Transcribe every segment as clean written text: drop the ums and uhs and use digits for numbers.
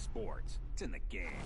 sports. It's in the game.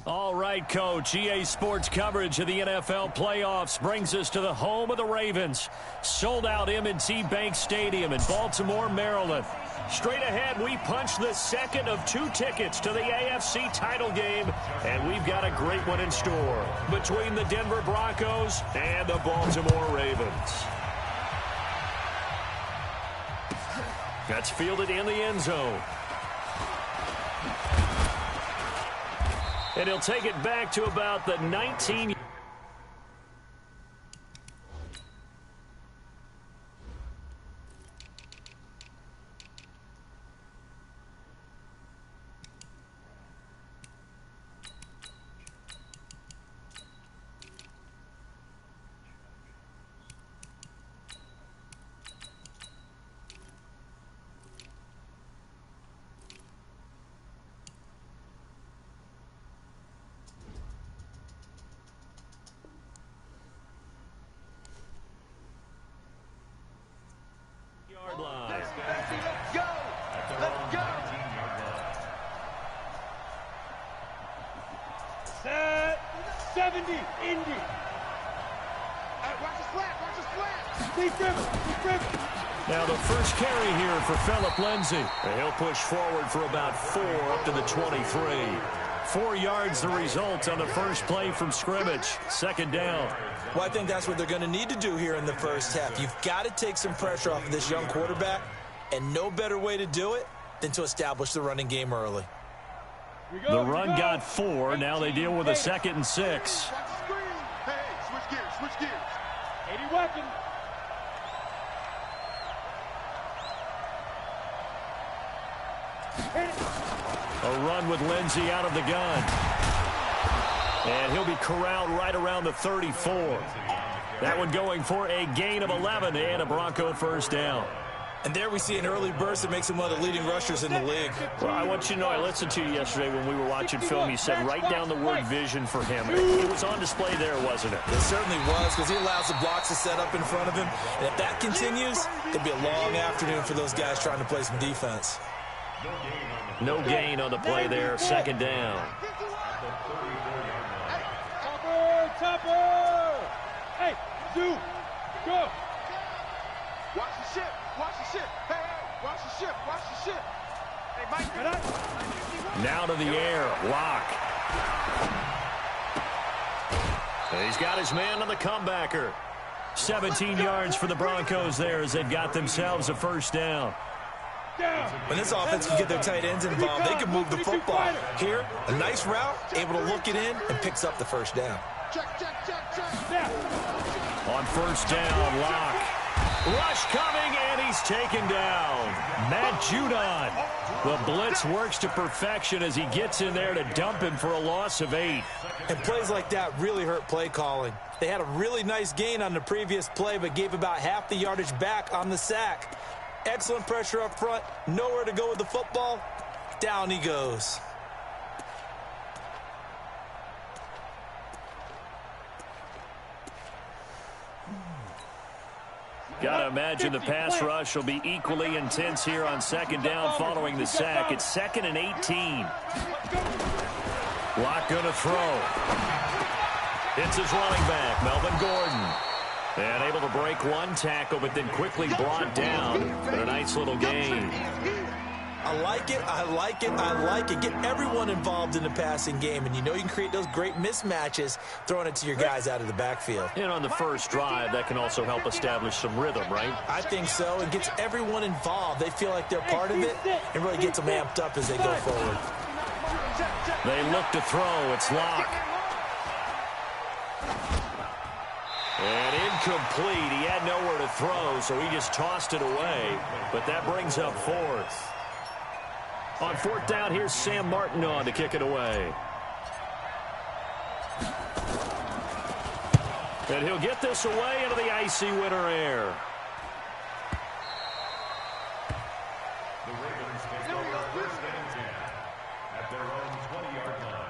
All right, Coach. EA Sports coverage of the NFL playoffs brings us to the home of the Ravens. Sold out M&T Bank Stadium in Baltimore, Maryland. Straight ahead, we punch the second of 2 tickets to the AFC title game, and we've got a great one in store between the Denver Broncos and the Baltimore Ravens. That's fielded in the end zone. And he'll take it back to about the 19. Line. Let's go! Let's go! Set 70, Indy. Watch the flat, watch the flat. Steve Griffin. Now the first carry here for Phillip Lindsay. And he'll push forward for about 4 up to the 23. 4 yards the result on the first play from scrimmage. Second down. Well, I think that's what they're going to need to do here in the first half. You've got to take some pressure off of this young quarterback, and no better way to do it than to establish the running game early. The run got 4. Now they deal with a 2nd and 6. Hey, switch gears, switch gears. 80 weapons. A run with Lindsay out of the gun. And he'll be corralled right around the 34. That one going for a gain of 11 and a Bronco first down. And there we see an early burst that makes him one of the leading rushers in the league. Well, I want you to know, I listened to you yesterday when we were watching film. You said write down the word vision for him. It was on display there, wasn't it? It certainly was, because he allows the blocks to set up in front of him. And if that continues, it'll be a long afternoon for those guys trying to play some defense. No gain on the play there. Second down. Topper! Hey, Zoo, go! Watch the ship, watch the ship. Hey, hey, watch the ship, watch the ship. Hey, Mike. Now to the air, Locke. And he's got his man on the comebacker. 17 yards for the Broncos there as they got themselves a first down. When this offense can get their tight ends involved, they can move the football. Here, a nice route, able to look it in, and picks up the first down. Check, check, check, check. On first down, Locke. Rush coming, and he's taken down. Matt Judon. The blitz works to perfection as he gets in there to dump him for a loss of 8. And plays like that really hurt play calling. They had a really nice gain on the previous play, but gave about half the yardage back on the sack. Excellent pressure up front, nowhere to go with the football. Down he goes. Got to imagine the pass rush will be equally intense here on second down following the sack. It's 2nd and 18. Locke going to throw. It's his running back, Melvin Gordon. And able to break one tackle, but then quickly brought down. But a nice little gain. I like it, I like it, I like it. Get everyone involved in the passing game, and you know you can create those great mismatches throwing it to your guys out of the backfield. And on the first drive, that can also help establish some rhythm, right? I think so. It gets everyone involved. They feel like they're part of it, and really gets them amped up as they go forward. They look to throw. It's Locke. And incomplete. He had nowhere to throw, so he just tossed it away. But that brings up 4th. On 4th down, here's Sam Martin on to kick it away. And he'll get this away into the icy winter air. The Ravens take over first and 10 at their own 20-yard line.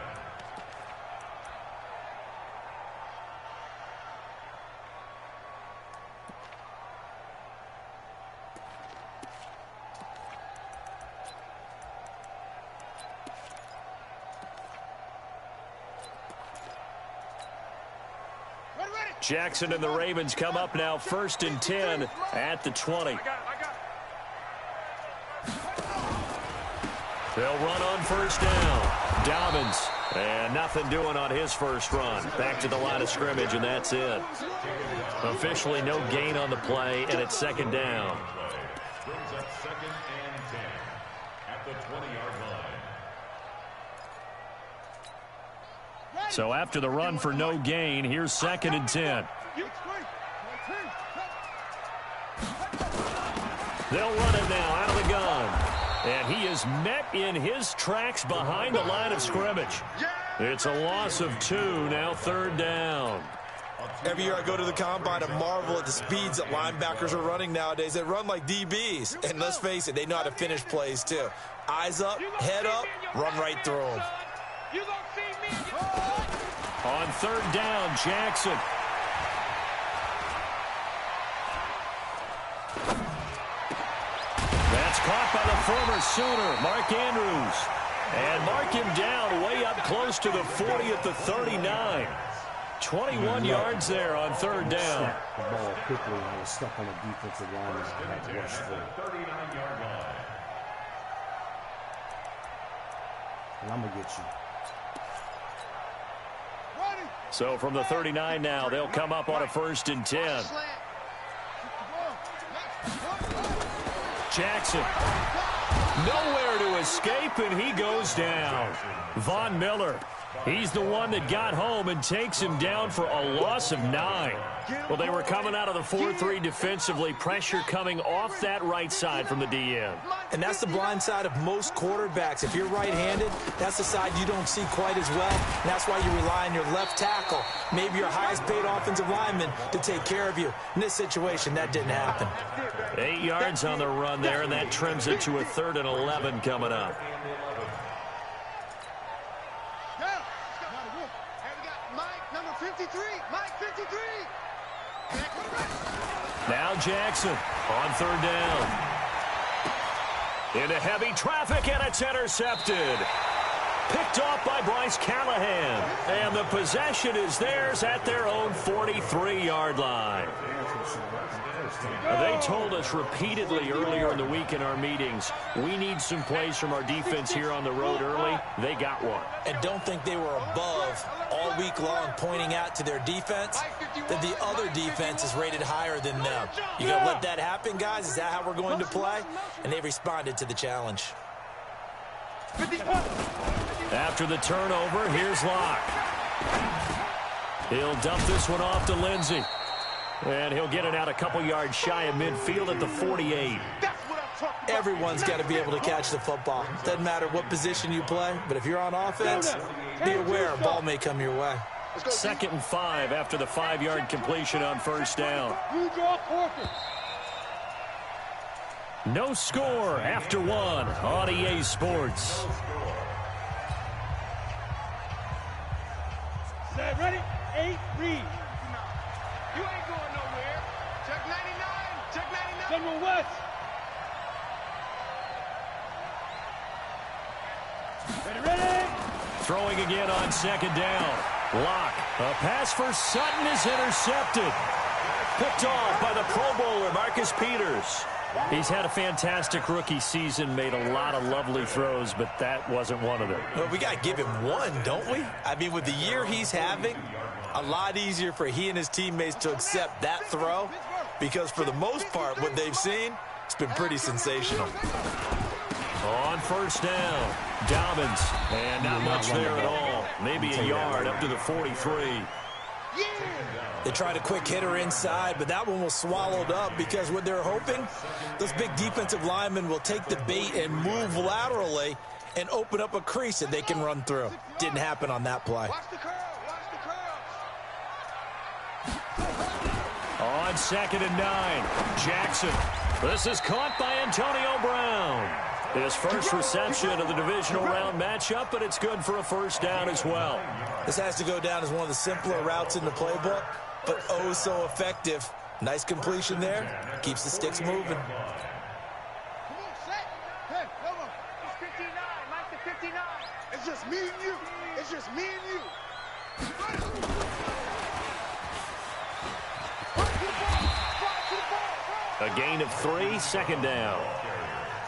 Jackson and the Ravens come up now 1st and 10 at the 20. They'll run on 1st down. Dobbins, and nothing doing on his first run. Back to the line of scrimmage, and that's it. Officially no gain on the play, and it's 2nd down. Brings up 2nd and 10 at the 20-yard line. So after the run for no gain, here's 2nd and 10. They'll run it now out of the gun. And he is met in his tracks behind the line of scrimmage. It's a loss of 2, now 3rd down. Every year I go to the combine and marvel at the speeds that linebackers are running nowadays. They run like DBs. And let's face it, they know how to finish plays too. Eyes up, head up, run right through them. On 3rd down, Jackson. That's caught by the former Sooner, Mark Andrews. And mark him down way up close to the 40 at the 39. 21 yards there on 3rd down. The ball quickly and I was stuck on the defensive line and I had to rush for it. 39-yard line. And I'm going to get you. So from the 39 now, they'll come up on a 1st and 10. Jackson. Nowhere to escape, and he goes down. Von Miller. He's the one that got home and takes him down for a loss of 9. Well, they were coming out of the 4-3 defensively. Pressure coming off that right side from the DN. And that's the blind side of most quarterbacks. If you're right-handed, that's the side you don't see quite as well. And that's why you rely on your left tackle, maybe your highest-paid offensive lineman, to take care of you. In this situation, that didn't happen. 8 yards on the run there, and that trims it to a 3rd and 11 coming up. Now Jackson on 3rd down. Into heavy traffic, and it's intercepted. Picked off by Bryce Callahan. And the possession is theirs at their own 43-yard line. They told us repeatedly earlier in the week in our meetings, we need some plays from our defense here on the road early. They got one. And don't think they were above all week long pointing out to their defense that the other defense is rated higher than them. You going to let that happen, guys? Is that how we're going to play? And they responded to the challenge. After the turnover, here's Locke. He'll dump this one off to Lindsey. And he'll get it out a couple yards shy of midfield at the 48. Everyone's got to be able to catch the football. Doesn't matter what position you play, but if you're on offense, be aware a ball may come your way. 2nd and 5 after the 5-yard completion on 1st down. No score after 1 on EA Sports. Set, ready? 8, read. You ain't going nowhere. Check 99. Check 99. General West. Ready? Throwing again on 2nd down. Locke. A pass for Sutton is intercepted. Picked off by the Pro Bowler, Marcus Peters. He's had a fantastic rookie season, made a lot of lovely throws, but that wasn't one of them. Well, we got to give him one, don't we? I mean, with the year he's having, a lot easier for he and his teammates to accept that throw because for the most part, what they've seen, it's been pretty sensational. On 1st down, Dobbins, and not much there at all. Maybe a yard up to the 43. They tried a quick hitter inside, but that one was swallowed up because what they're hoping, those big defensive linemen will take the bait and move laterally and open up a crease that they can run through. Didn't happen on that play. On 2nd and 9, Jackson. This is caught by Antonio Brown. His first reception of the divisional round matchup, but it's good for a 1st down as well. This has to go down as one of the simpler routes in the playbook, but oh so effective. Nice completion there. Keeps the sticks moving. Come on, set. Hey, come on. It's 59. Mike the 59. It's just me and you. It's just me and you. A gain of 3, second down.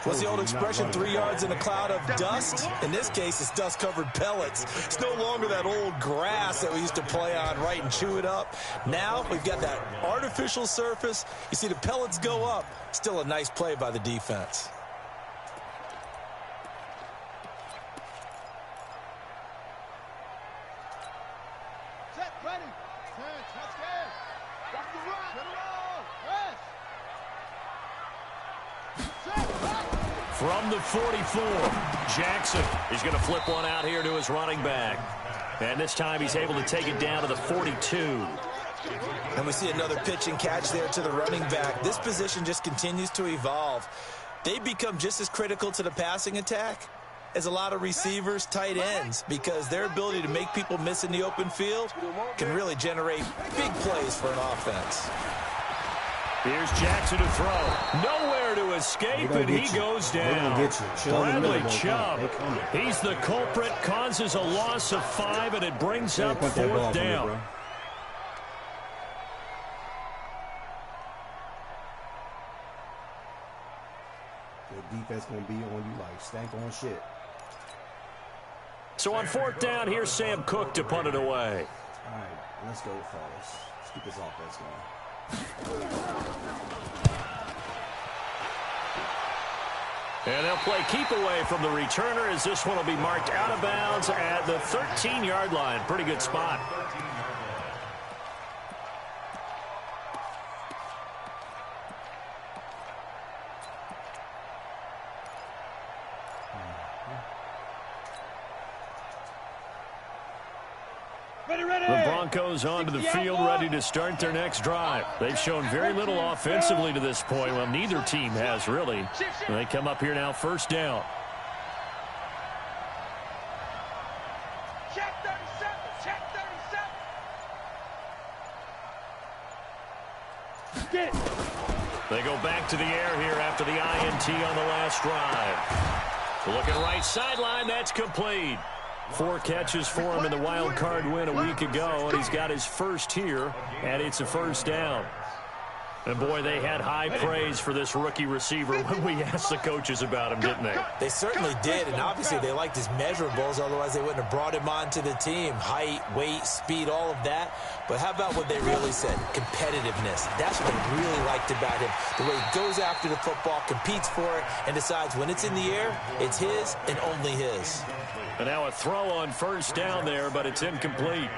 What's the old expression, 3 yards in a cloud of dust? In this case, it's dust-covered pellets. It's no longer that old grass that we used to play on, right, and chew it up. Now we've got that artificial surface. You see the pellets go up. Still a nice play by the defense. Set, ready. Touch game. Watch the run. Get it on. Press. From the 44, Jackson is going to flip one out here to his running back. And this time he's able to take it down to the 42. And we see another pitch and catch there to the running back. This position just continues to evolve. They become just as critical to the passing attack as a lot of receivers, tight ends, because their ability to make people miss in the open field can really generate big plays for an offense. Here's Jackson to throw. Nowhere to escape, and he goes down. Bradley Chubb, he's the culprit, causes a loss of 5, and it brings up 4th down. The defense going to be on you like stank on shit. So on 4th down, here's Sam Cook to punt it away. All right, let's go, fellas. Let's keep this offense going. And they'll play keep away from the returner as this one will be marked out of bounds at the 13-yard line. Pretty good spot. The Broncos onto the field, ready to start their next drive. They've shown very little offensively to this point. Well, neither team has really. They come up here now, 1st down. Check 37. Check 37. Get it. They go back to the air here after the INT on the last drive. Looking right sideline, that's complete. 4 catches for him in the wild card win a week ago, and he's got his first here, and it's a 1st down. And, boy, they had high praise for this rookie receiver when we asked the coaches about him, didn't they? They certainly did, and obviously they liked his measurables, otherwise they wouldn't have brought him onto the team. Height, weight, speed, all of that. But how about what they really said? Competitiveness. That's what they really liked about him. The way he goes after the football, competes for it, and decides when it's in the air, it's his and only his. And now a throw on 1st down there, but it's incomplete.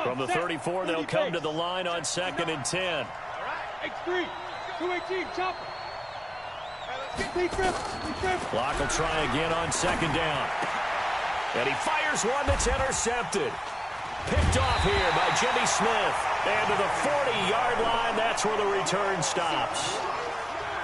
From the 34, they'll come to the line on 2nd and 10. X3, 218, chopper. Clock will try again on 2nd down. And he fires one that's intercepted. Picked off here by Jimmy Smith. And to the 40-yard line, that's where the return stops.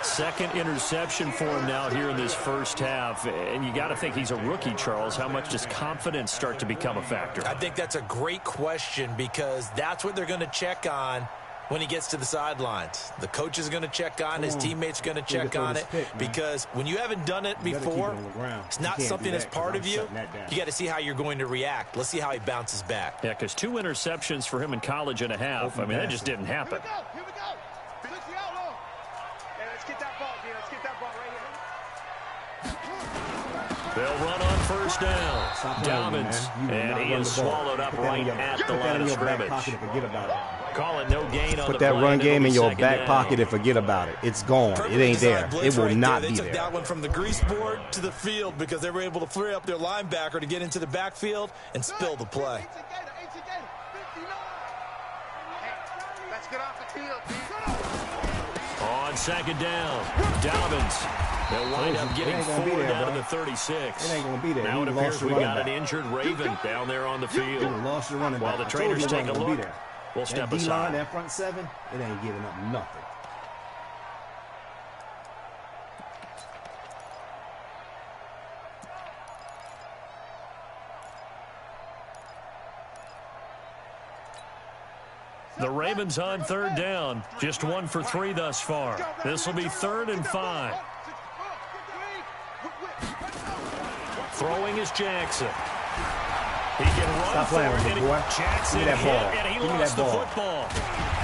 2nd interception for him now here in this 1st half. And you got to think he's a rookie, Charles. How much does confidence start to become a factor? I think that's a great question because that's what they're going to check on when he gets to the sidelines. The coach is going to check on, his teammates going to check on it, because when you haven't done it before, it's not something that's part of you. You got to see how you're going to react. Let's see how he bounces back. Yeah, because 2 interceptions for him in college and a half. I mean, that just didn't happen. Here we go. Switch the outlaw. Hey, let's get that ball, Dean. Let's get that ball right here. They'll run on 1st down. Dobbins, and he is swallowed up right at the line of scrimmage. Call it no gain on the play. Put that run game in your back pocket and forget about it. It's gone. It ain't there. It will not be there. They took that one from the grease board to the field because they were able to free up their linebacker to get into the backfield and spill the play. Let's get off the field, On 2nd down, Dobbins. They'll wind up getting 4 down to the 36. It ain't going to be there. Now it appears we got an injured Raven down there on the field. Lost your running back. While the trainers take a look, we'll step aside. aside. That front 7, it ain't giving up nothing. The Ravens on 3rd down. Just 1 for 3 thus far. This will be 3rd and 5. Throwing is Jackson. He can run. Stop playing with me, boy. Jackson Give me that ball. and he Give me lost that the ball. football.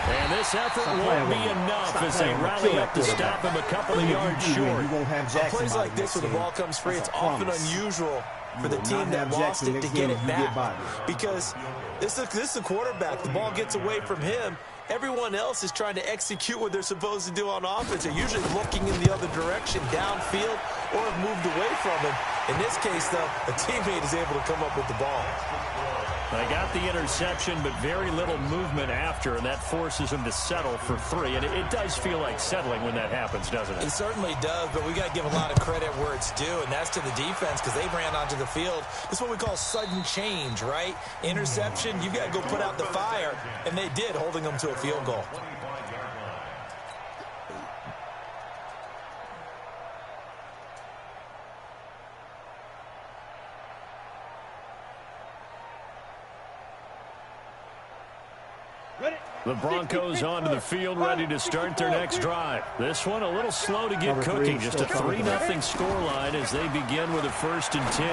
And this effort Stop won't be playing with me. enough Stop as they playing with me. rally Kill up to that stop him a couple of yards short. You won't have Jackson. Plays like this, when the ball comes free, it's often unusual for the team that lost it to get it back. Because this is a quarterback. The ball gets away from him. Everyone else is trying to execute what they're supposed to do on offense. They're usually looking in the other direction, downfield, or have moved away from him. In this case, though, a teammate is able to come up with the ball. They got the interception, but very little movement after, and that forces them to settle for 3. And it does feel like settling when that happens, doesn't it? It certainly does, but we got to give a lot of credit where it's due, and that's to the defense because they ran onto the field. This is what we call sudden change, right? Interception, you got to go put out the fire, and they did, holding them to a field goal. The Broncos onto the field, ready to start their next drive. This one a little slow to get cooking. Just a 3-0 scoreline as they begin with a 1st and 10.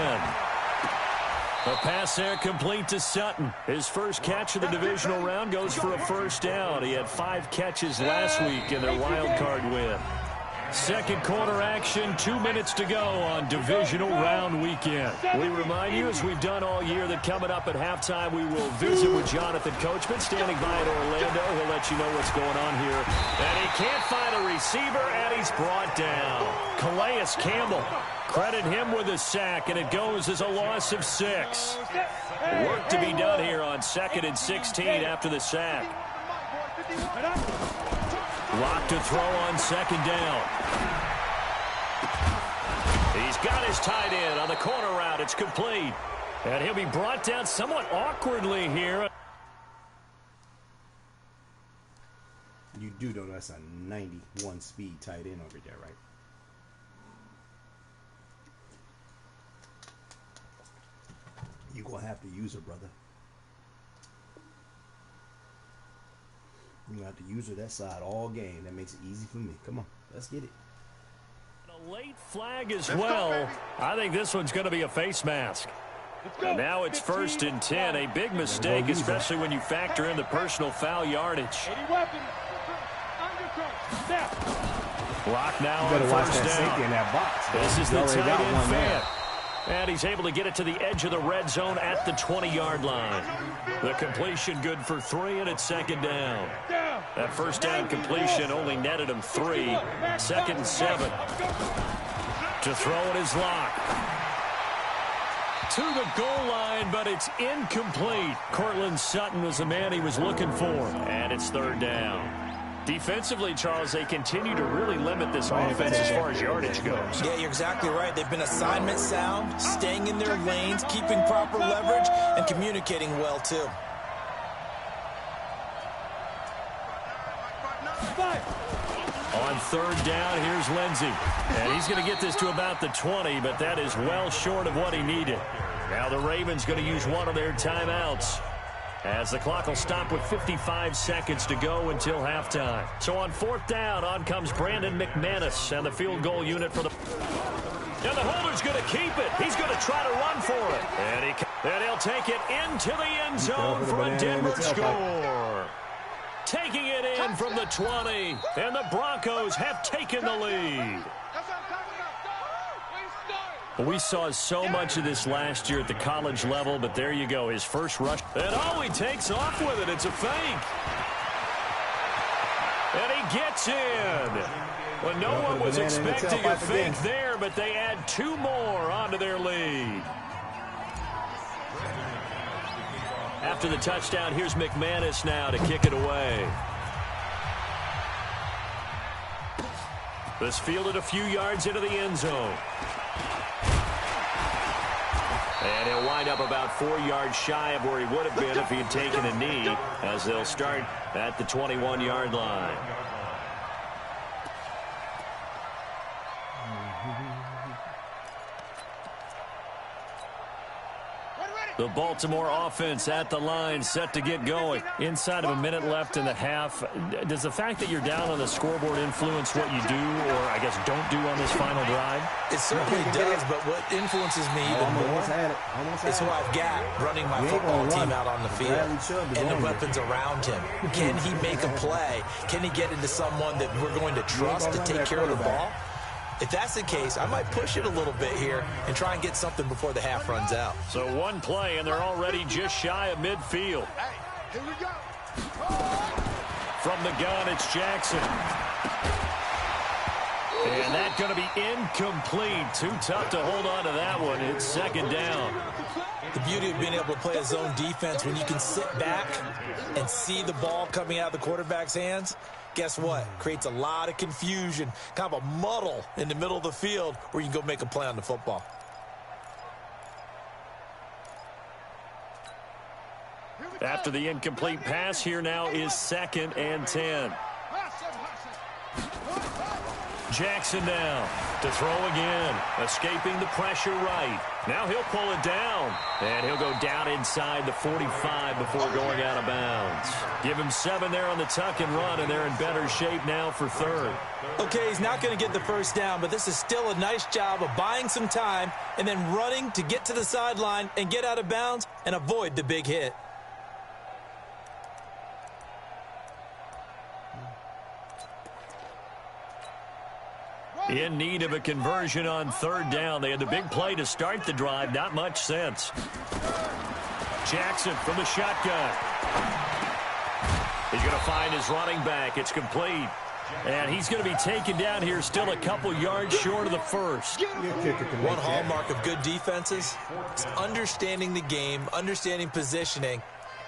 A pass there complete to Sutton. His first catch of the divisional round goes for a 1st down. He had 5 catches last week in their wild card win. Second quarter action, 2 minutes to go on divisional round weekend. We remind you, as we've done all year, that coming up at halftime, we will visit with Jonathan Coachman, standing by in Orlando. He'll let you know what's going on here. And he can't find a receiver, and he's brought down. Calais Campbell, credit him with a sack, and it goes as a loss of 6. Work to be done here on 2nd and 16 after the sack. Lock to throw on 2nd down. He's got his tight end on the corner route. It's complete. And he'll be brought down somewhat awkwardly here. You do know that's a 91 speed tight end over there, right? You're going to have to use her, brother. You're going to have to use her that side all game. That makes it easy for me. Come on, let's get it. A late flag as well. I think this one's going to be a face mask. And now it's 1st and 10. A big mistake, especially when you factor in the personal foul yardage. Block now on 1st down. In that box. This is the tight end fan. And he's able to get it to the edge of the red zone at the 20-yard line. The completion good for 3, and it's 2nd down. That 1st down completion only netted him 3. 2nd and 7. To throw it is Locke. To the goal line, but it's incomplete. Cortland Sutton was the man he was looking for. And it's 3rd down. Defensively, Charles, they continue to really limit this offense as far as yardage goes. Yeah, you're exactly right. They've been assignment sound, staying in their lanes, keeping proper leverage, and communicating well, too. On 3rd down, here's Lindsey. And he's going to get this to about the 20, but that is well short of what he needed. Now the Ravens going to use one of their timeouts, as the clock will stop with 55 seconds to go until halftime. So on 4th down, on comes Brandon McManus and the field goal unit for the... And the holder's going to keep it. He's going to try to run for it. And he'll take it into the end zone for a Denver score. Taking it in from the 20, and the Broncos have taken the lead. We saw so much of this last year at the college level, but there you go, his first rush. And he takes off with it. It's a fake. And he gets in. Well, no one was expecting a fake there, but they add 2 more onto their lead. After the touchdown, here's McManus now to kick it away. This fielded a few yards into the end zone. And he'll wind up about 4 yards shy of where he would have been if he had taken a knee, as they'll start at the 21-yard line. Ready, ready. The Baltimore offense at the line, set to get going. Inside of a minute left in the half, does the fact that you're down on the scoreboard influence what you do, or I guess don't do on this final drive? It certainly does, but what influences me even more is who I've got running my football team out on the field and the weapons around him. Can he make a play? Can he get into someone that we're going to trust to take care of the ball? If that's the case, I might push it a little bit here and try and get something before the half runs out. So one play, and they're already just shy of midfield. Hey, here we go. From the gun, it's Jackson. And that's going to be incomplete. Too tough to hold on to that one. It's second down. The beauty of being able to play a zone defense when you can sit back and see the ball coming out of the quarterback's hands, guess what? Creates a lot of confusion, kind of a muddle in the middle of the field where you can go make a play on the football. After the incomplete pass, here now is 2nd and 10. Jackson now to throw again, escaping the pressure right. Now he'll pull it down, and he'll go down inside the 45 before going out of bounds. Give him 7 there on the tuck and run, and they're in better shape now for 3rd. Okay, he's not going to get the first down, but this is still a nice job of buying some time and then running to get to the sideline and get out of bounds and avoid the big hit. In need of a conversion on 3rd down. They had the big play to start the drive. Not much sense. Jackson from the shotgun. He's going to find his running back. It's complete. And he's going to be taken down here still a couple yards short of the first. One hallmark of good defenses is understanding the game, understanding positioning,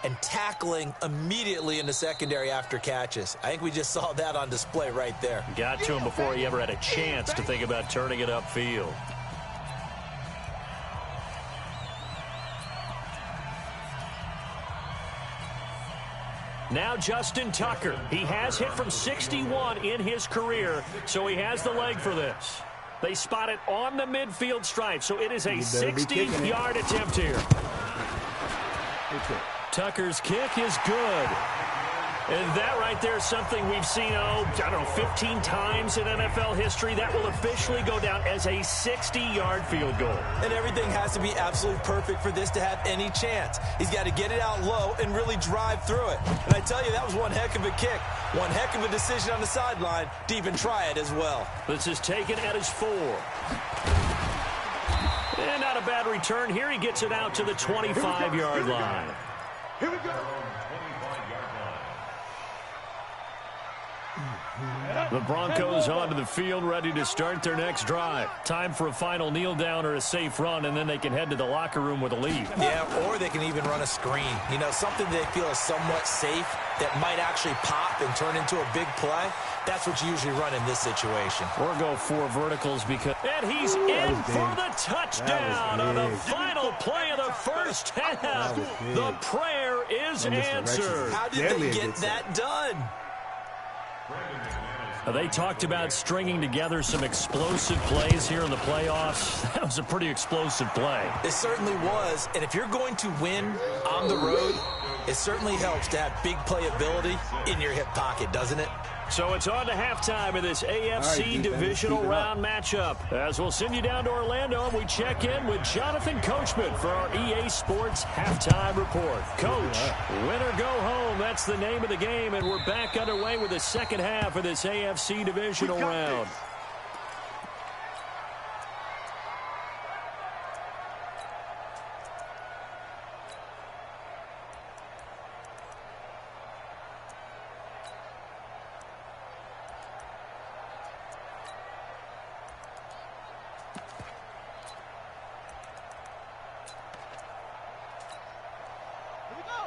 and tackling immediately in the secondary after catches. I think we just saw that on display right there. Got to him before he ever had a chance to think about turning it upfield. Now Justin Tucker. He has hit from 61 in his career, so he has the leg for this. They spot it on the midfield stripe, so it is a 60-yard attempt here. Tucker's kick is good. And that right there is something we've seen, 15 times in NFL history. That will officially go down as a 60-yard field goal. And everything has to be absolutely perfect for this to have any chance. He's got to get it out low and really drive through it. And I tell you, that was one heck of a kick. One heck of a decision on the sideline to even try it as well. This is taken at his 4. And not a bad return. Here he gets it out to the 25-yard line. Here we go. The Broncos onto the field, ready to start their next drive. Time for a final kneel down or a safe run, and then they can head to the locker room with a lead. Yeah, or they can even run a screen. You know, something they feel is somewhat safe that might actually pop and turn into a big play. That's what you usually run in this situation. Or go 4 verticals because... And he's in for the touchdown on the final play of the first half. The prayer is answered. How did they get that done? They talked about stringing together some explosive plays here in the playoffs. That was a pretty explosive play. It certainly was. And if you're going to win on the road, it certainly helps to have big playability in your hip pocket, doesn't it? So it's on to halftime of this AFC divisional round matchup. As we'll send you down to Orlando, and we check in with Jonathan Coachman for our EA Sports Halftime Report. Coach, win or go home, that's the name of the game, and we're back underway with the second half of this AFC divisional round.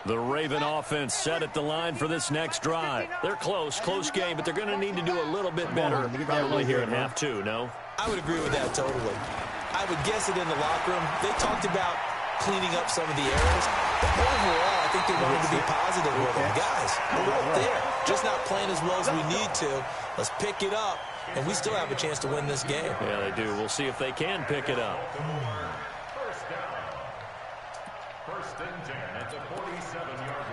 The Raven offense set at the line for this next drive. They're close game, but they're going to need to do a little bit better probably here in half 2, no? I would agree with that totally. I would guess it in the locker room. They talked about cleaning up some of the errors, but overall, I think they wanted to be positive with them. Guys, we're right there, just not playing as well as we need to. Let's pick it up, and we still have a chance to win this game. Yeah, they do. We'll see if they can pick it up. First and 10 at the 47-yard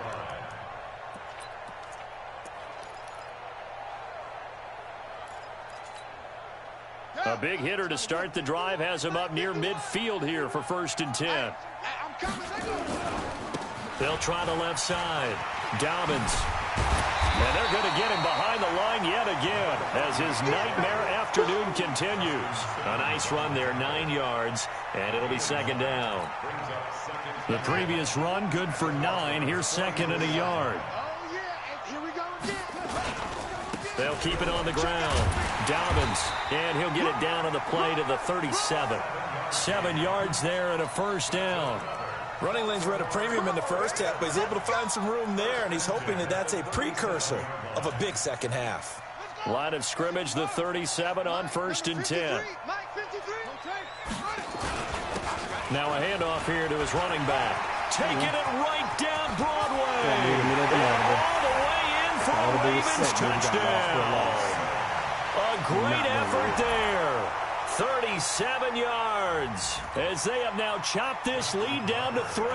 line. A big hitter to start the drive has him up near midfield here for first and 10. They'll try the left side. Dobbins. And they're going to get him behind the line yet again as his nightmare afternoon continues. A nice run there, 9 yards, and it'll be second down. The previous run, good for 9. Here's second and a yard. They'll keep it on the ground. Dobbins, and he'll get it down on the play to the 37. 7 yards there and a first down. Running lanes were at a premium in the first half, but he's able to find some room there, and he's hoping that that's a precursor of a big second half. Line of scrimmage, the 37 on first and 10. Now a handoff here to his running back. Taking it right down Broadway. All the way in for a Ravens touchdown. A great effort there. 37 yards as they have now chopped this lead down to 3.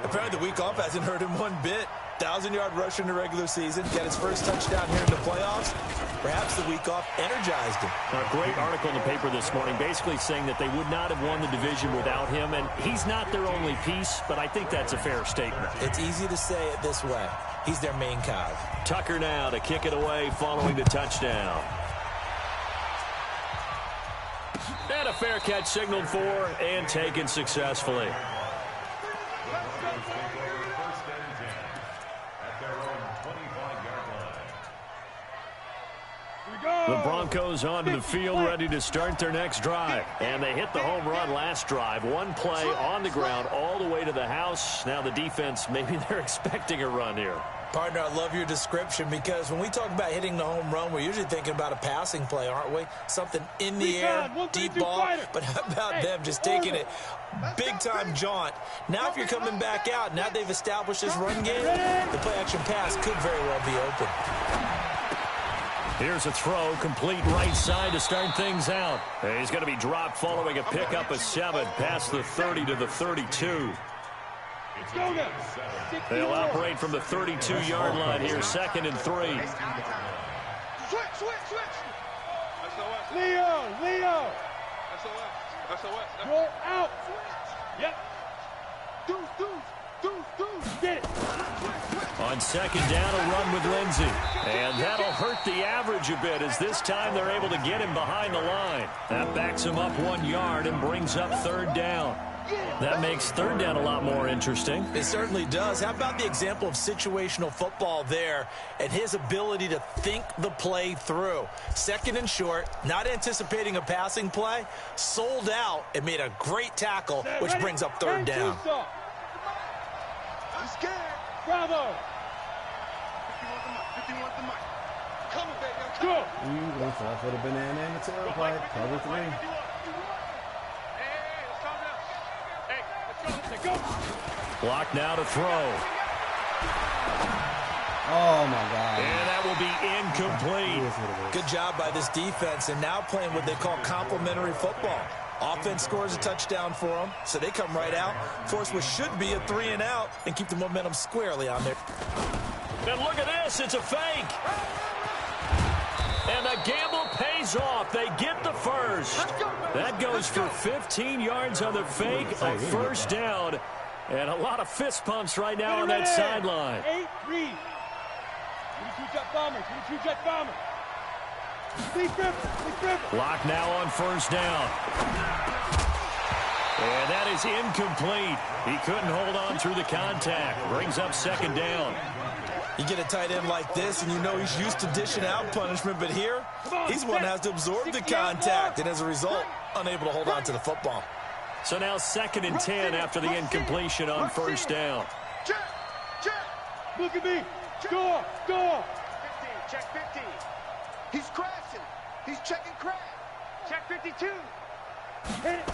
Apparently the week off hasn't hurt him one bit. 1,000-yard rusher in the regular season, get his first touchdown here in the playoffs. Perhaps the week off energized him. A great article in the paper this morning basically saying that they would not have won the division without him, and he's not their only piece, but I think that's a fair statement. It's easy to say it this way. He's their main cog. Tucker now to kick it away following the touchdown. And a fair catch signaled for and taken successfully. The Broncos onto the field, ready to start their next drive. And they hit the home run last drive. One play on the ground all the way to the house. Now the defense, maybe they're expecting a run here. Partner, I love your description because when we talk about hitting the home run, we're usually thinking about a passing play, aren't we? Something in the air, deep ball. But how about them just taking it big-time jaunt? Now if you're coming back out, now they've established this run game, the play-action pass could very well be open. Here's a throw, complete right side to start things out. He's going to be dropped following a pickup of 7 past the 30 to the 32. They'll operate from the 32-yard line here, second and 3. Switch. Leo. You're out. Yep. Get it. On second down, a run with Lindsey. And that'll hurt the average a bit as this time they're able to get him behind the line. That backs him up 1 yard and brings up third down. That makes third down a lot more interesting. It certainly does. How about the example of situational football there and his ability to think the play through? Second and short, not anticipating a passing play, sold out and made a great tackle, which brings up third down. I'm scared. Bravo. 51 the mic. Come on, baby. I'm Go. coming. Gonna fall for the banana and the tailpipe. Cover 3. Block now to throw. Oh, my God. And that will be incomplete. Good job by this defense, and now playing what they call complementary football. Offense scores a touchdown for them, so they come right out, force what should be a 3 and out, and keep the momentum squarely on there. And look at this, it's a fake. And the gamble pays off. They get the first. That goes for 15 yards on the fake, a first down. And a lot of fist pumps right now on that sideline. 8-3. 22-jet bomber. 22-jet bomber. Block now on first down. And that is incomplete. He couldn't hold on through the contact. Brings up second down. You get a tight end like this, and you know he's used to dishing out punishment, but here, he's one that has to absorb the contact, and as a result, unable to hold on to the football. So now second and 10 after the incompletion on first down. Check. Look at me. Go. 15, check 15. He's crashing. He's checking crash. Check 52. Hit it.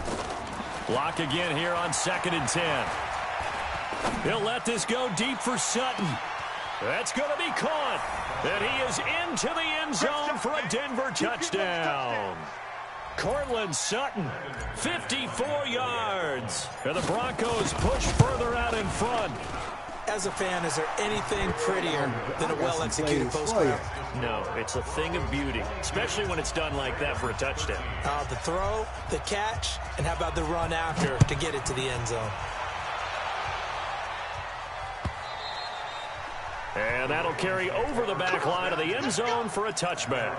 Block again here on second and 10. He'll let this go deep for Sutton. That's going to be caught. And he is into the end zone for a Denver touchdown. Cortland Sutton, 54 yards. And the Broncos push further out in front. As a fan, is there anything prettier than a well-executed post-grab? No, it's a thing of beauty, especially when it's done like that for a touchdown. The throw, the catch, and how about the run after to get it to the end zone? And that'll carry over the back line of the end zone for a touchback.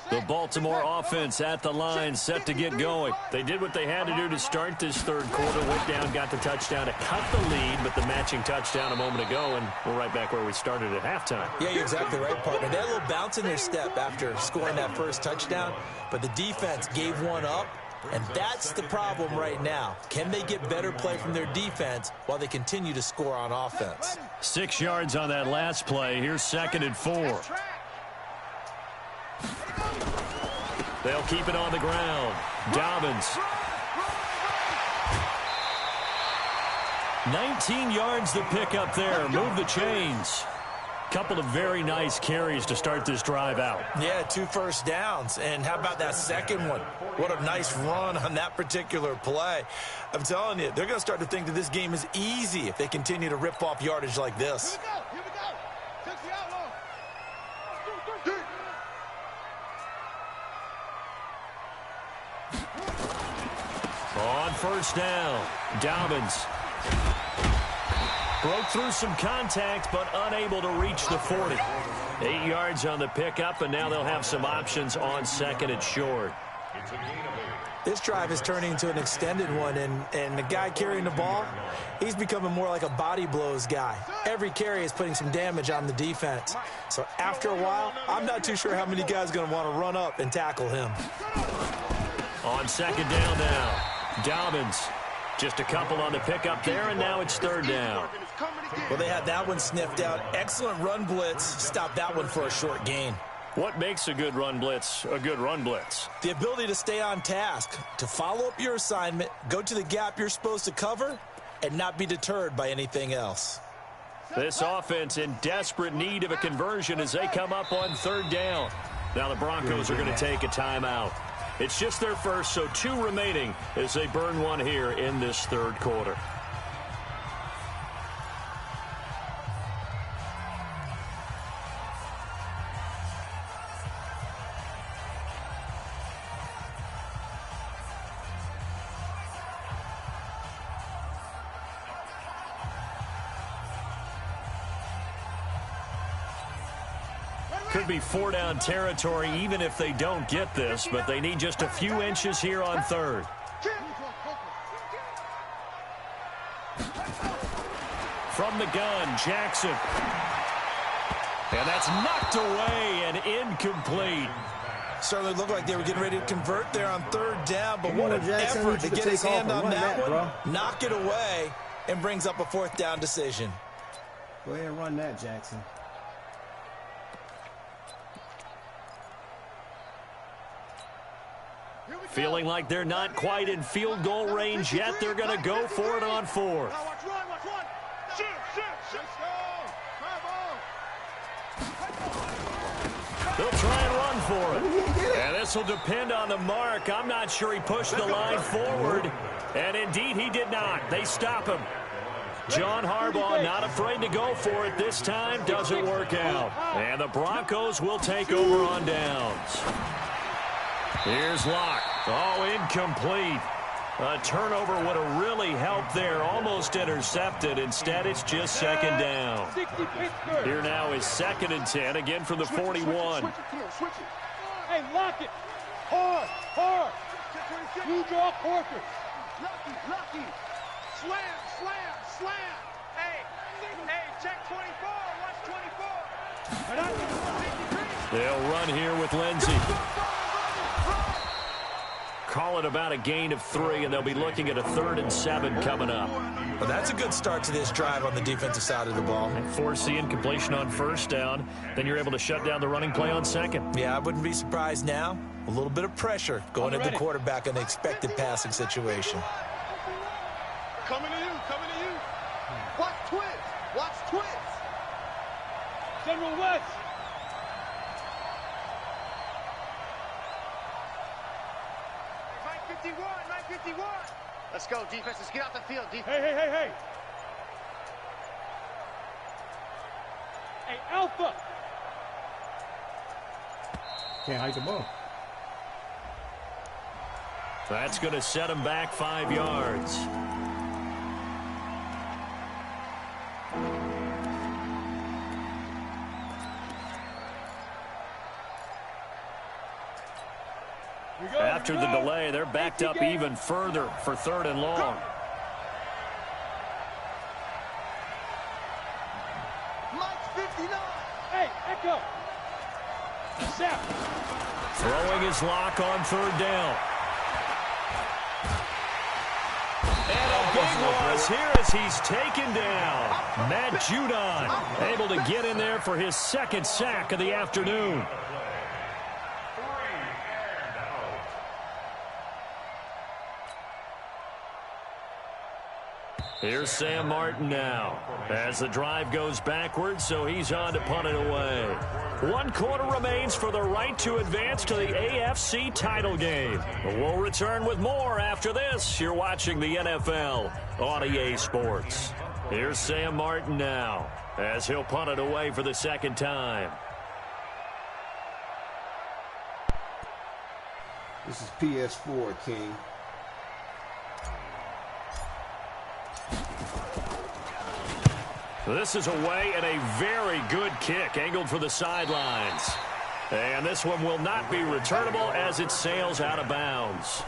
The Baltimore offense at the line, set to get going. They did what they had to do to start this third quarter. Went down, got the touchdown to cut the lead, but the matching touchdown a moment ago, and we're right back where we started at halftime. Yeah, you're exactly right, partner. They had a little bounce in their step after scoring that first touchdown, but the defense gave one up, and that's the problem right now. Can they get better play from their defense while they continue to score on offense? 6 yards on that last play. Here's 2nd and 4. They'll keep it on the ground. Dobbins. 19 yards to pick up there. Move the chains. Couple of very nice carries to start this drive out. Yeah, 2 first downs. And how about that second one? What a nice run on that particular play. I'm telling you, they're going to start to think that this game is easy if they continue to rip off yardage like this. Here we go. Take the outlaw. On first down, Dobbins broke through some contact, but unable to reach the 40. 8 yards on the pickup, and now they'll have some options on 2nd and short. This drive is turning into an extended one, and the guy carrying the ball, he's becoming more like a body blows guy. Every carry is putting some damage on the defense. So after a while, I'm not too sure how many guys are going to want to run up and tackle him. On 2nd down now, Dobbins. Just a couple on the pickup there, and now it's 3rd down. Well, they had that one sniffed out. Excellent run blitz. Stopped that one for a short gain. What makes a good run blitz a good run blitz? The ability to stay on task, to follow up your assignment, go to the gap you're supposed to cover, and not be deterred by anything else. This offense in desperate need of a conversion as they come up on 3rd down. Now the Broncos are going to take a timeout. It's just their first, so 2 remaining as they burn one here in this 3rd quarter. Could be 4-down territory even if they don't get this, but they need just a few inches here on 3rd. From the gun, Jackson. And that's knocked away and incomplete. Certainly looked like they were getting ready to convert there on 3rd down, but what an effort to get his hand on that one, knock it away, and brings up a 4th down decision. Go ahead and run that, Jackson. Feeling like they're not quite in field goal range yet. They're going to go for it on 4th. They'll try and run for it. And this will depend on the mark. I'm not sure he pushed the line forward. And indeed, he did not. They stop him. John Harbaugh not afraid to go for it this time. Doesn't work out. And the Broncos will take over on downs. Here's Locke. Oh, incomplete. A turnover would have really helped there. Almost intercepted. Instead, it's just 2nd down. Here now is 2nd and 10. Again from the 41. Hey, lock it. Hard, hard. You draw Corker. Lucky. Slam, slam, slam. Hey, check 24. Watch 24. They'll run here with Lindsey. Call ball at about a gain of 3, and they'll be looking at a 3rd and 7 coming up. Well, that's a good start to this drive on the defensive side of the ball. And force the incompletion on 1st down. Then you're able to shut down the running play on 2nd. Yeah, I wouldn't be surprised now. A little bit of pressure going at the quarterback in the expected passing situation. Coming to you, coming to you. Watch twins, watch twins. General West. Nine 51. Let's go, defense. Let's get out the field, defense. Hey. Hey, Alpha. Can't hike the ball. That's going to set him back 5 yards. After the delay, they're backed up even further for 3rd and long. Mike's 59. Hey, Echo. Snap. Throwing his lock on 3rd down. And a big loss here as he's taken down. Matt Judon able to get in there for his 2nd sack of the afternoon. Here's Sam Martin now as the drive goes backwards, so he's on to punt it away. 1 quarter remains for the right to advance to the AFC title game. We'll return with more after this. You're watching the NFL on EA Sports. Here's Sam Martin now as he'll punt it away for the 2nd time. This is PS4, King. This is away and a very good kick angled for the sidelines. And this one will not be returnable as it sails out of bounds.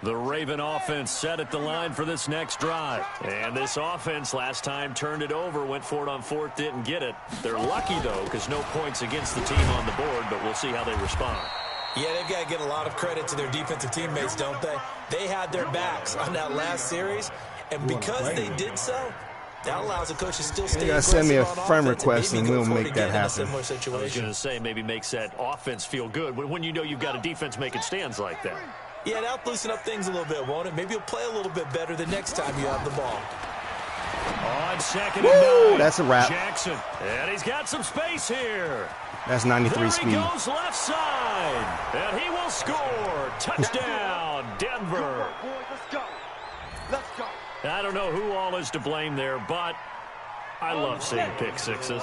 The Raven offense set at the line for this next drive. And this offense last time turned it over, went for it on 4th, didn't get it. They're lucky, though, because no points against the team on the board, but we'll see how they respond. Yeah, they've got to get a lot of credit to their defensive teammates, don't they? They had their backs on that last series, and because they did so, that allows the coach to still stay aggressive. Send me a friend request and we'll make that happen. I was going to say maybe makes that offense feel good when you know you've got a defense making stands like that. Yeah, that'll loosen up things a little bit, won't it? Maybe you'll play a little bit better the next time you have the ball. On 2nd and 9. That's a wrap. Jackson. And he's got some space here. That's 93 there speed. He goes left side. And he will score. Touchdown, Denver. Boys, let's go. Let's go. I don't know who all is to blame there, but I love seeing pick sixes.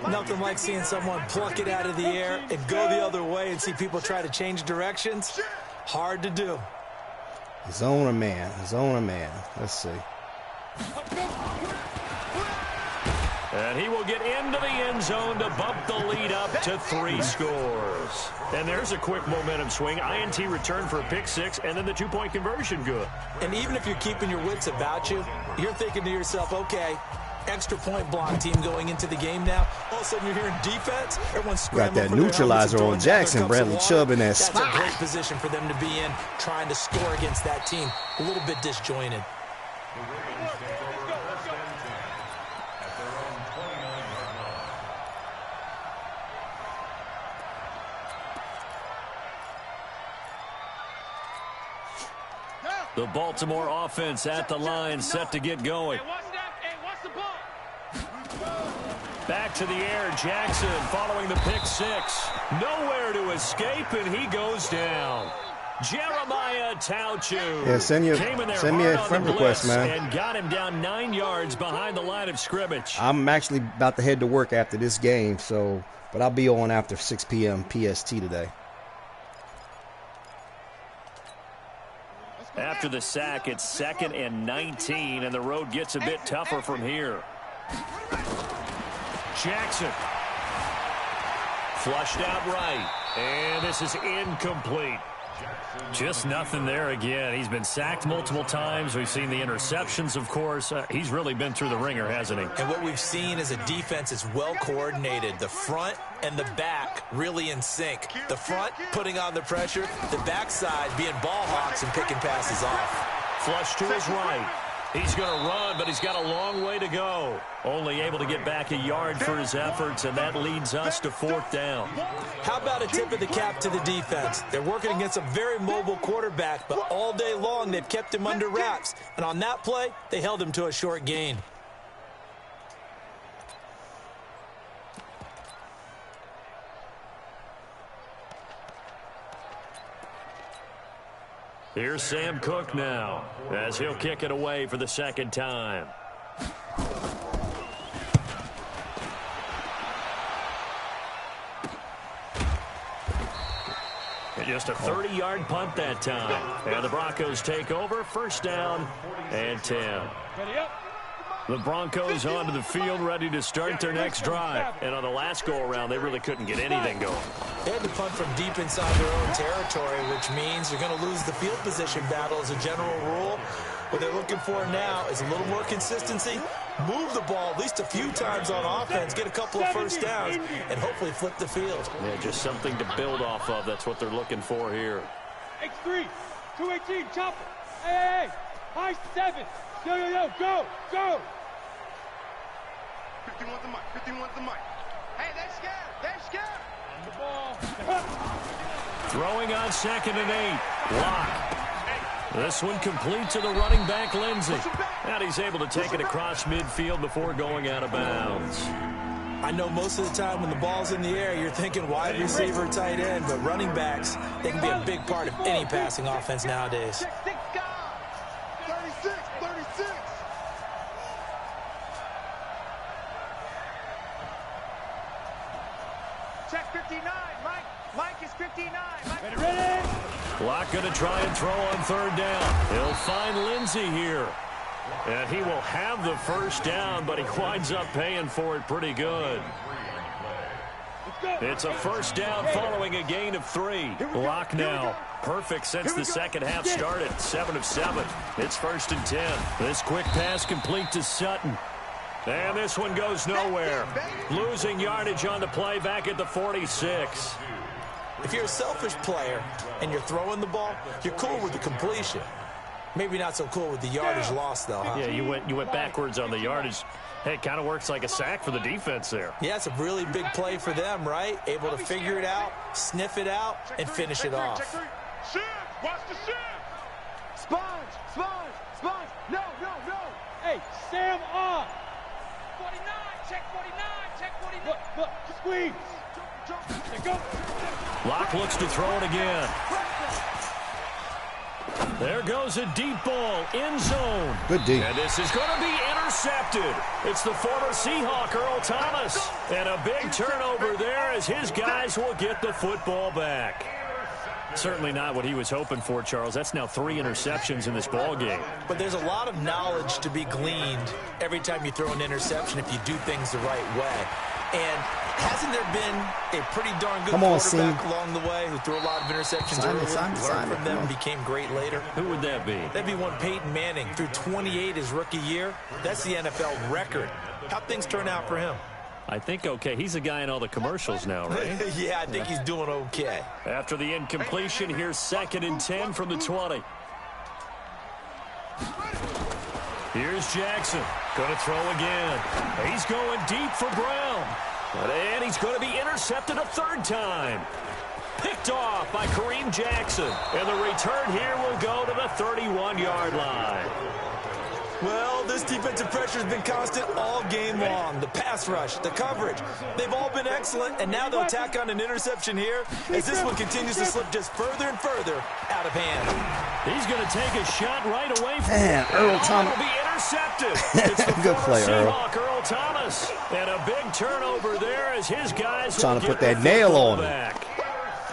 Nothing like seeing someone pluck it out of the air and go the other way and see people try to change directions. Hard to do. Zone a man. Zone a man. Let's see. And he will get into the end zone to bump the lead up to 3 scores. And there's a quick momentum swing. INT return for a pick 6, and then the 2-point conversion good. And even if you're keeping your wits about you, you're thinking to yourself, okay, extra point block team going into the game now. All of a sudden you're hearing defense. Everyone's scrambling. Got that neutralizer on Jackson, Bradley Chubb in that spot. That's a great position for them to be in, trying to score against that team. A little bit disjointed. The Baltimore offense at the line, set to get going. Back to the air, Jackson following the pick 6. Nowhere to escape, and he goes down. Jeremiah Tauchu. Yeah, send me a friend request, man. And got him down 9 yards behind the line of scrimmage. I'm actually about to head to work after this game, but I'll be on after 6 p.m. PST today. After the sack, it's 2nd and 19, and the road gets a bit tougher from here. Jackson. Flushed out right. And this is incomplete. Just nothing there again. He's been sacked multiple times. We've seen the interceptions, of course. He's really been through the ringer, hasn't he? And what we've seen is a defense that's well coordinated. The front and the back really in sync. The front putting on the pressure. The backside being ball hawks and picking passes off. Flush to his right. He's going to run, but he's got a long way to go. Only able to get back a yard for his efforts, and that leads us to 4th down. How about a tip of the cap to the defense? They're working against a very mobile quarterback, but all day long they've kept him under wraps. And on that play, they held him to a short gain. Here's Sam Cook now, as he'll kick it away for the 2nd time. And just a 30-yard punt that time. And the Broncos take over, 1st down and 10. Ready up. The Broncos onto the field, ready to start their next drive. And on the last go-around, they really couldn't get anything going. They had to punt from deep inside their own territory, which means you're going to lose the field position battle as a general rule. What they're looking for now is a little more consistency, move the ball at least a few times on offense, get a couple of 1st downs, and hopefully flip the field. Yeah, just something to build off of. That's what they're looking for here. X3, 218, chopper. Hey, high 7. Yo, go. 51's the mic. 51's the mic. Hey, they're scared. The ball. Throwing on 2nd and 8. Lock. This one complete to the running back, Lindsey. And he's able to take it across midfield before going out of bounds. I know most of the time when the ball's in the air, you're thinking wide receiver, tight end, but running backs, they can be a big part of any passing offense nowadays. 36. Check 59. Mike is 59. Ready. Lock going to try and throw on 3rd down. He'll find Lindsey here. And he will have the 1st down, but he winds up paying for it pretty good. It's a 1st down following a gain of 3. Lock now. Perfect since the 2nd half started. 7 of 7. It's 1st and 10. This quick pass complete to Sutton. And this one goes nowhere. Losing yardage on the play back at the 46. If you're a selfish player and you're throwing the ball, you're cool with the completion. Maybe not so cool with the yardage loss, though, huh? Yeah, you went backwards on the yardage. Hey, it kind of works like a sack for the defense there. Yeah, it's a really big play for them, right? Able to figure it out, sniff it out, and finish it off. Shift. Watch the shift. Sponge. No. Hey, Sam on. 49, check 49. Look, squeeze. There go. Lock looks to throw it again. There goes a deep ball, end zone. Good deep. And this is going to be intercepted. It's the former Seahawk, Earl Thomas. And a big turnover there as his guys will get the football back. Certainly not what he was hoping for, Charles. That's now 3 interceptions in this ball game. But there's a lot of knowledge to be gleaned every time you throw an interception if you do things the right way. And hasn't there been a pretty darn good quarterback along the way who threw a lot of interceptions early, learned from them, and became great later? Who would that be? That'd be one Peyton Manning. Threw 28 his rookie year. That's the NFL record. How'd things turn out for him? I think okay. He's a guy in all the commercials now, right? Yeah, I think he's doing okay. After the incompletion, here's 2nd and 10 from the 20. Here's Jackson. Going to throw again. He's going deep for Brown. And he's going to be intercepted a 3rd time. Picked off by Kareem Jackson. And the return here will go to the 31-yard line. Well, this defensive pressure has been constant all game long. The pass rush, the coverage, they've all been excellent, and now they'll tack on an interception here as this one continues to slip just further and further out of hand. He's going to take a shot right away from Earl Thomas. Will be intercepted. It's the Good play, Seahawk, Earl Thomas. And a big turnover there as his guys trying will to get put that the nail on back.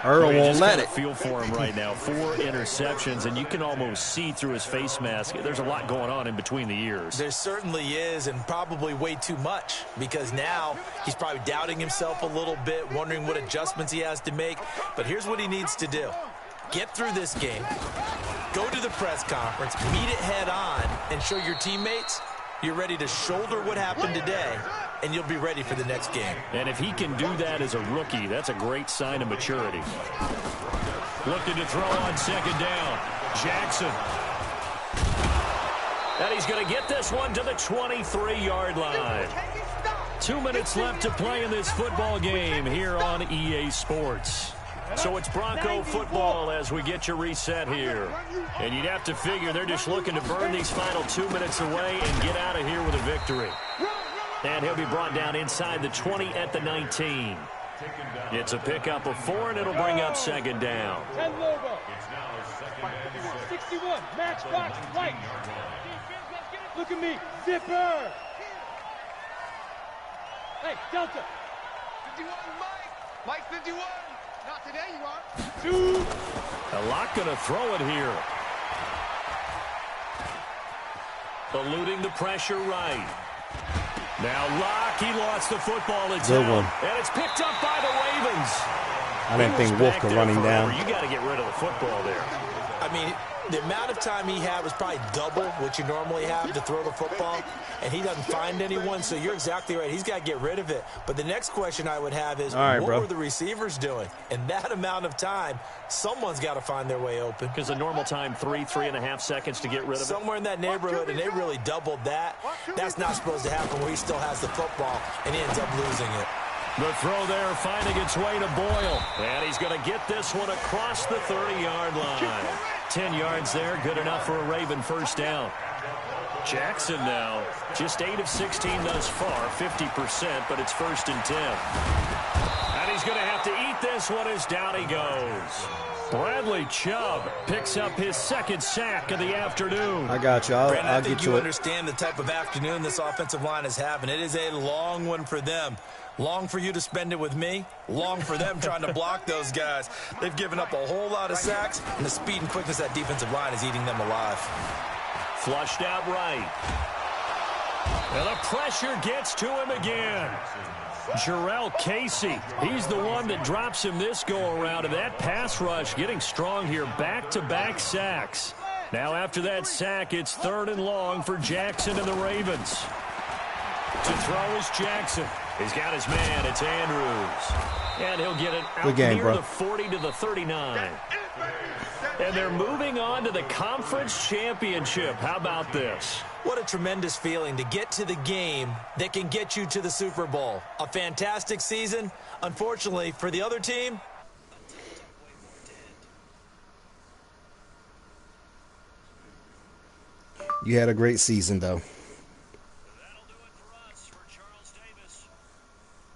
Earl You won't just let got a it. feel for him right now. 4 interceptions, and you can almost see through his face mask. There's a lot going on in between the ears. There certainly is, and probably way too much, because now he's probably doubting himself a little bit, wondering what adjustments he has to make. But here's what he needs to do. Get through this game, go to the press conference, meet it head on, and show your teammates you're ready to shoulder what happened today, and you'll be ready for the next game. And if he can do that as a rookie, that's a great sign of maturity. Looking to throw on second down. Jackson. And he's going to get this one to the 23-yard line. 2 minutes left to play in this football game here on EA Sports. So it's Bronco football as we get you reset here. And you'd have to figure they're just looking to burn these final 2 minutes away and get out of here with a victory. And he'll be brought down inside the 20 at the 19. It's a pickup of 4, and it'll bring up second down. 10 logo. 61, matchbox, right. Look at me, zipper. Hey, Delta. 51, Mike. Mike 51. Not today, you are. 2. A lot going to throw it here. Eluding the pressure right. Now Locke, he lost the football. It's Good out, one. and it's picked up by the Ravens. I didn't think Wolf could run him down. You got to get rid of the football there. I mean, the amount of time he had was probably double what you normally have to throw the football, and he doesn't find anyone, so you're exactly right. He's got to get rid of it. But the next question I would have is, what were the receivers doing? In that amount of time, someone's got to find their way open. Because the normal time, 3.5 seconds to get rid of it. Somewhere in that neighborhood, and they really doubled that. That's not supposed to happen where he still has the football, and he ends up losing it. The throw there finding its way to Boyle. And he's going to get this one across the 30-yard line. 10 yards there, good enough for a Raven first down. Jackson now, just 8 of 16 thus far, 50%, but it's 1st and 10. And he's going to have to eat this one as down he goes. Bradley Chubb picks up his 2nd sack of the afternoon. I got you. I'll get to you it. Understand the type of afternoon this offensive line is having. It is a long one for them. Long for you to spend it with me. Long for them trying to block those guys. They've given up a whole lot of sacks, and the speed and quickness of that defensive line is eating them alive. Flushed out right. And the pressure gets to him again. Jarrell Casey, he's the one that drops him this go-around, and that pass rush getting strong here. Back-to-back sacks. Now after that sack, it's 3rd and long for Jackson and the Ravens. To throw is Jackson. He's got his man. It's Andrews. And he'll get it out near the 40 to the 39. And they're moving on to the conference championship. How about this? What a tremendous feeling to get to the game that can get you to the Super Bowl. A fantastic season. Unfortunately, for the other team, You had a great season, though.